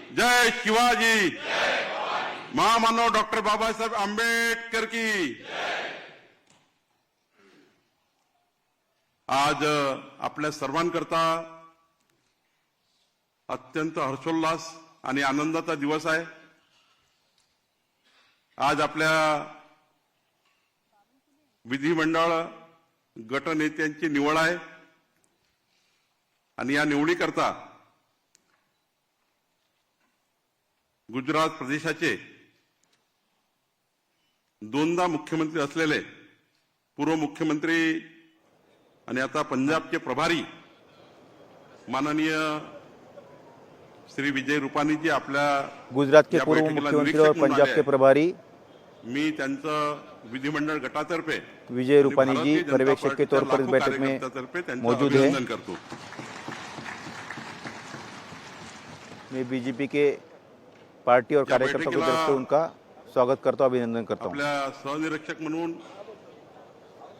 जय शिवाजी, महामानव डॉक्टर बाबासाहेब आंबेडकर की। आज आपल्या सर्वांकरता अत्यंत हर्षोल्लास आणि आनंदाचा दिवस आहे। आज आपल्या विधिमंडळ गटनेत्यांची निवड आहे आणि या निवडीकरता गुजरात प्रदेशाचे दोनदा मुख्यमंत्री असलेले पूर्व मुख्यमंत्री आणि आता पंजाबचे प्रभारी माननीय श्री विजय रूपानीजी आपल्या गुजरात के पूर्व मुख्यमंत्री और पंजाब के प्रभारी मी त्यांचं विधिमंडळ गटातर्फे विजय रूपानी जी पर्यवेक्षक के तौर पर इस बैठक में मौजूद है। करतो। मैं बीजेपी के पार्टी और कार्यकर्ताओं की तरफ से उनका स्वागत करता हूं, अभिनंदन करता हूं। आपल्या सहनिरीक्षक म्हणून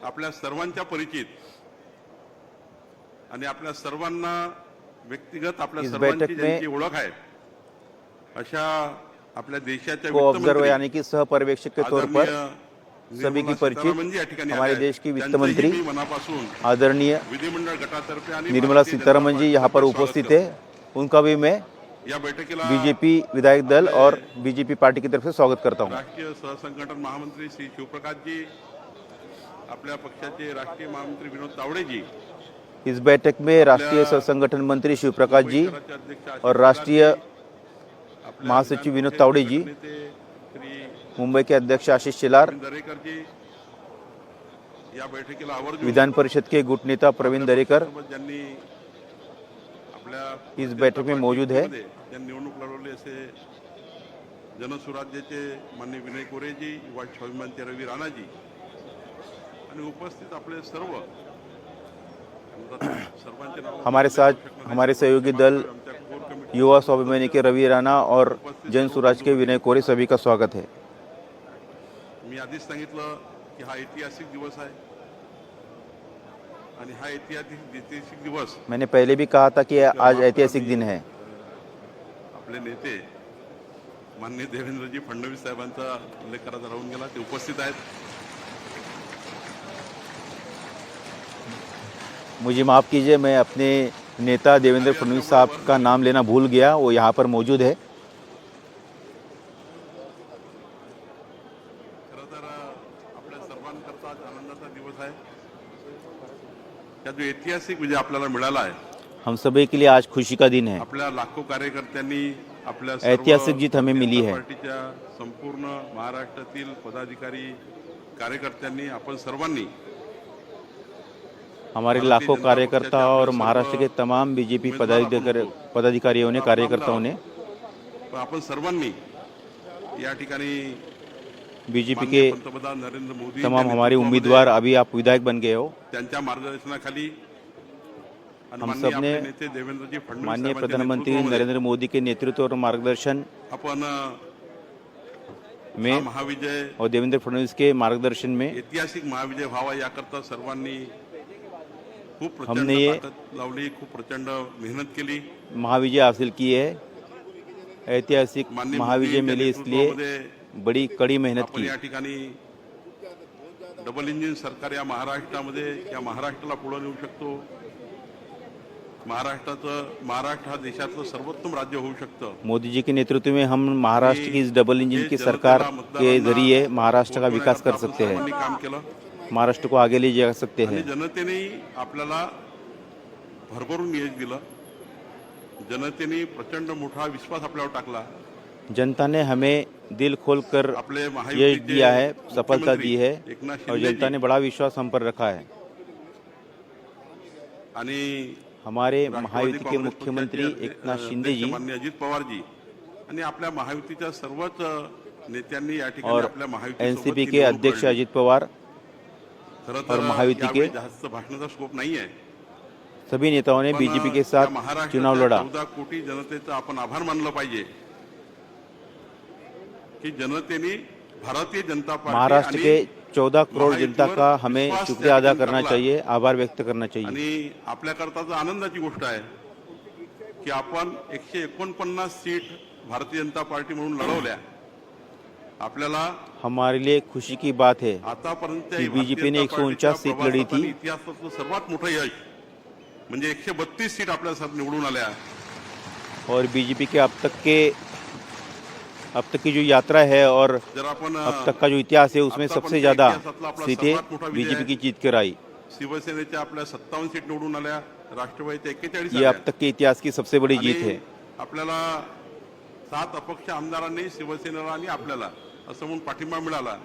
आपल्या सर्वांच्या परिचित आणि आपल्या सर्वांना व्यक्तिगत आपल्या सर्वांची ज्यांची ओळख आहे अशा आपल्या देशाच्या को ऑब्जर्वर यानी कि सह पर्यवेक्षक के तौर पर सभी की परिचित हमारे देश की वित्त मंत्री आदरणीय विधिमंडळ गटातर्फे आणि निर्मला सीतारमण जी यहाँ पर उपस्थित है, उनका भी मैं या बैठकीला बीजेपी विधायक दल और बीजेपी पार्टी की तरफ से स्वागत करता हूं। राष्ट्रीय सहसंघटन महामंत्री श्री शिवप्रकाश जी, आपल्या पक्षाचे राष्ट्रीय महामंत्री विनोद तावडे जी, इस बैठक में राष्ट्रीय सहसंगठन मंत्री शिवप्रकाश जी और राष्ट्रीय महासचिव विनोद तावडे जी, मुंबई के अध्यक्ष आशीष शेलार, दरेकर जी या बैठकीला आवर्जून विधान परिषद के गुट नेता प्रवीण दरेकर ज्यांनी आपल्या इस बैठक में मौजूद है। ज्यांनी निवडणूक लढवली असे जनसुराज्याचे माननीय विनय कोरेजी, युवा स्वाभिमानचे रवी राणाजी आणि उपस्थित आपले सर्व सर्वांचे नाव हमारे साथ हमारे सहयोगी दल युवा स्वाभिमानी के रवि राणा और जन सुराज के विनय कोरे, सभी का स्वागत है। मी आधीच सांगितलं की हा ऐतिहासिक दिवस आहे आणि हा ऐतिहासिक दिवस मैंने पहले भी कहा था कि आज ऐतिहासिक दिन है। आपले नेते माननीय देवेंद्रजी फडणवीस साहेबांचा उल्लेख करायचा राहून गेला, ते उपस्थित आहेत। मुझे माफ़ कीजिए, मैं अपने नेता देवेंद्र फडणवीस साहब का नाम लेना भूल गया, वो यहाँ पर मौजूद है। खरं तर आपल्या सर्वांकरता आज आनंदाचा दिवस आहे। या जो ऐतिहासिक विजय आपल्याला मिळाला आहे, हम सभी के लिए आज खुशी का दिन है। आपल्या लाखो कार्यकर्त्यांनी, आपल्या ऐतिहासिक जीत हमें मिली है। पार्टीच्या संपूर्ण महाराष्ट्रातील पदाधिकारी कार्यकर्त्यांनी, आपण सर्वांनी, हमारे लाखों कार्यकर्ता और महाराष्ट्र के तमाम बीजेपी पदाधिकारियों ने, कार्यकर्ताओं ने, आपण सर्वांनी या ठिकाणी बीजेपी के पंतप्रधान नरेंद्र मोदी तमाम हमारे उम्मीदवार, अभी आप विधायक बन गए हो, त्यांच्या मार्गदर्शनाखाली हम सब ने नेते देवेंद्रजी फडणवीस माननीय प्रधानमंत्री नरेंद्र मोदी के नेतृत्व और मार्गदर्शन आपण में महाविजय और देवेंद्र फडणवीस के मार्गदर्शन में ऐतिहासिक महाविजय व्हावा याकरता सर्वांनी खूप प्रचंड हमने ये ताकद लावली, खूप प्रचंड मेहनत केली। महाविजय हासिल की है। ऐतिहासिक महाविजय मिली, इसलिए बड़ी कड़ी मेहनत आपण की। या ठिकाणी डबल इंजिन सरकार या महाराष्ट्रामध्ये, या महाराष्ट्राला पुढे नेऊ शकतो। महाराष्ट्र हा देशाचं सर्वोत्तम राज्य होऊ शकतं। मोदी जी के नेतृत्व में हम महाराष्ट्र की इस डबल इंजन की सरकार के जरिए महाराष्ट्र का विकास कर सकते हैं, काम केलं, महाराष्ट्र को आगे ले जा सकते आणि हैं। जनतेने आपल्याला भरभरून यश दिलं। जनतेने प्रचंड मोठा विश्वास आपल्यावर टाकला। जनता ने हमें दिल खोलकर आपले यश महायुतीचे दिया है, सफलता दी है एकनाथ और शिंदे जनता ने बड़ा विश्वास हम पर रखा है। आणि हमारे राष्ट्रवादी महायुति के काँग्रेस मुख्यमंत्री पक्षाचे एकनाथ शिंदे जी माननीय अजित पवार जी आणि आपल्या महायुतीच्या सर्वच नेत्यांनी या ठिकाणी और आपल्या महायुती एनसीपी के अध्यक्ष अजित पवार और महायुति के जास्त भाषणाचा स्कोप नाही आहे। सभी नेताओं ने बीजेपी के साथ चुनाव लड़ा। 14 कोटी जनतेचा आपण आभार मानलं पाहिजे की जनतेने भारतीय जनता पार्टी महाराष्ट्र के 14 करोड़ जनता का हमें शुक्रिया अदा करना चाहिए, आभार व्यक्त करना चाहिए। आणि आपल्या करता आनंदाची गोष्ट आहे की आपण 149 सीट भारतीय जनता पार्टी म्हणून लढवल्या, आपल्याला हमारे लिए खुशी की बात है आतापर्यंत की बीजेपी ने 149 सीट लढी थी. इतिहासातलं सर्वात मोठं यश म्हणजे 132 सीट आपल्यासाठी निवडून आल्या. और बीजेपी के अब तक की जो यात्रा है और जर आपण अब तक का जो इतिहास है उसमें आतापर्यंत सबसे ज्यादा इतिहासातला आपला सीटें सर्वात मोठा विजय बीजेपी आहे. की जीत कर आई. शिवसेनेच्या आपल्या 57 सीट निवडून आल्या, राष्ट्रवादीच्या 41 ये आल्या. अब तक के इतिहास की सबसे बड़ी जीत आणि है. आपल्याला 7 अपक्ष आमदारांनी शिवसेनेला आणि आपल्याला असं म्हणून पाठिंबा मिळाला.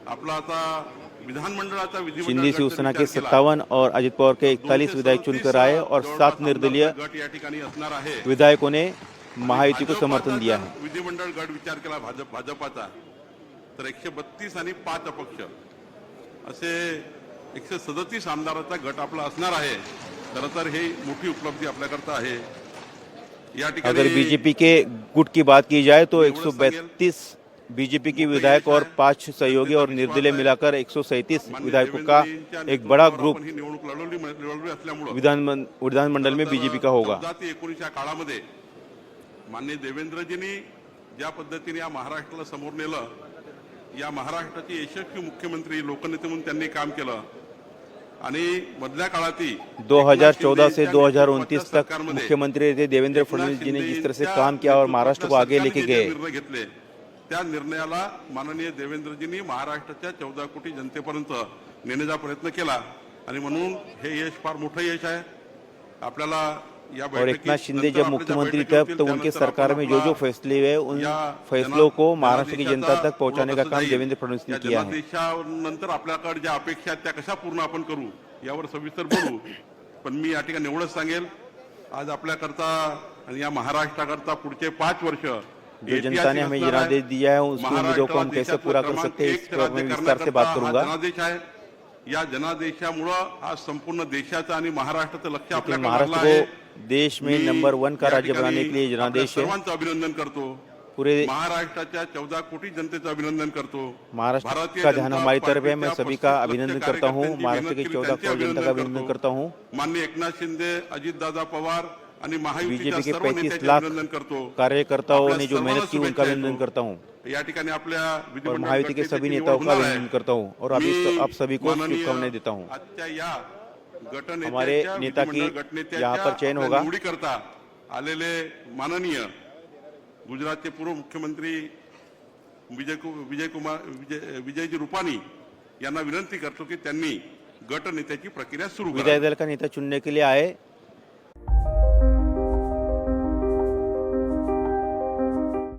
आपला आता विधानमंडळाचा विधिमंडळ शिंदे गट शिवसेना के विचार केला, 57 और अजित पवार के 41 विधायक चुनकर आए और 7 निर्दलीय गट या ठिकाणी असणार आहे. विधायकों ने महायुति को समर्थन दिया है. भाजपाचा विधिमंडळ गट विचार केला भाजपाचा तर 132 आणि 5 अपक्ष असे 137 आमदाराचा गट आपला असणार आहे. खरं तर हे मोठी उपलब्धी आपल्याकरता आहे. या अगर ठिकाणी बीजेपी के गुट की बात की जाए तो 132 बीजेपी की विधायक और 5 सहयोगी और निर्दलीय मिलाकर 137 विधायकों का एक बड़ा ग्रुप आपण ही निवडणूक लढवली असल्यामुळे विधानमंडल में बीजेपी का होगा. 14 ते 19 या काळामध्ये माननीय देवेंद्रजींनी ज्या पद्धतीने या महाराष्ट्राला समोर नेलं, या महाराष्ट्राचे यशस्वी मुख्यमंत्री लोकनेते म्हणून त्यांनी काम केलं आणि मधल्या काळातही 2014 से 2029 तक मुख्यमंत्री थे देवेंद्र फडणवीस जी ने जिस तरह से काम किया और महाराष्ट्र को आगे लेके गए, निर्णय घेतले त्या निर्णयाला माननीय देवेंद्रजींनी महाराष्ट्राच्या 14 कोटी जनतेपर्यंत नेण्याचा प्रयत्न केला आणि म्हणून हे यश फार मोठं यश आहे. आपल्याला या और एक नाथ शिंदे नंतर जब आपल्या मुख्यमंत्री बैठकी थे होतील, तो उनके त्यानंतर सरकार में आपण जो फैसले हुए उन या फैसलों को जना- महाराष्ट्र की जनता जनादेशाचा तक पहुंचाने का पुढं काम कसं देवेंद्र जाईल, फडणवीस ने या किया है. जनादेशानंतर आपल्याकडे ज्या अपेक्षा आहेत त्या कशा पूर्ण आपण करू यावर सविस्तर बोलू. पण मी या ठिकाणी एवढंच सांगेल, आज आपल्याकरता आणि या महाराष्ट्राकरता पुढचे 5 वर्ष जो जनता ने हमें जनादेश दिया है उसकी उम्मीदों को हम कैसे पूरा कर सकते हैं इस पर मैं विस्तार से बात करूंगा. जनादेश आहे. या जनादेशामुळं आज संपूर्ण देशाचं आणि महाराष्ट्राचं लक्ष लेकिन आपल्याकडे महाराष्ट्र लागलं आहे. को देश में मी नंबर 1 का या राज्य ठिकाणी बनाने के लिए आपल्या जनादेश है. सर्वांचं अभिनंदन करतो. पूरे महाराष्ट्राच्या 14 कोटी जनतेचं अभिनंदन करतो. महाराष्ट्र भारतीय का ध्यान जनता हमारी तरफ है. मैं पार्टीच्या सभी का 35 अभिनंदन लक्ष करता हूँ. कार्यकर्त्यांची महाराष्ट्र के मेहनत केली, 14 त्यांचे करोड़ जनता का अभिनंदन करता हूँ. माननीय एकनाथ शिंदे, अजितदादा पवार आणि महायुतीच्या बीजेपी के सर्व 35 नेत्यांचे लाख अभिनंदन करतो. कार्यकर्ताओं आपल्या ने जो मेहनत की सर्वांना उनका शुभेच्छा अभिनंदन देतो. करता हूँ या ठिकाणी आपल्या और विधिमंडळ महायुति के सभी गटनेत्याची नेताओं निवड का होणार आहे. अभिनंदन करता हूँ और मी आप सभी को माननीय शुभकामनाएं देता हूँ. आजच्या या गटनेत्याच्या, हमारे नेता की विधिमंडळ गटनेत्याच्या यहाँ पर चयन आपल्या होगा. निवडीकरता आलेले माननीय गुजरातचे पूर्व मुख्यमंत्री विजयजी रुपानी यांना विनंती करतो की त्यांनी गटनेत्याची प्रक्रिया सुरू करावी. विधायक दल का नेता चुनने के लिए आए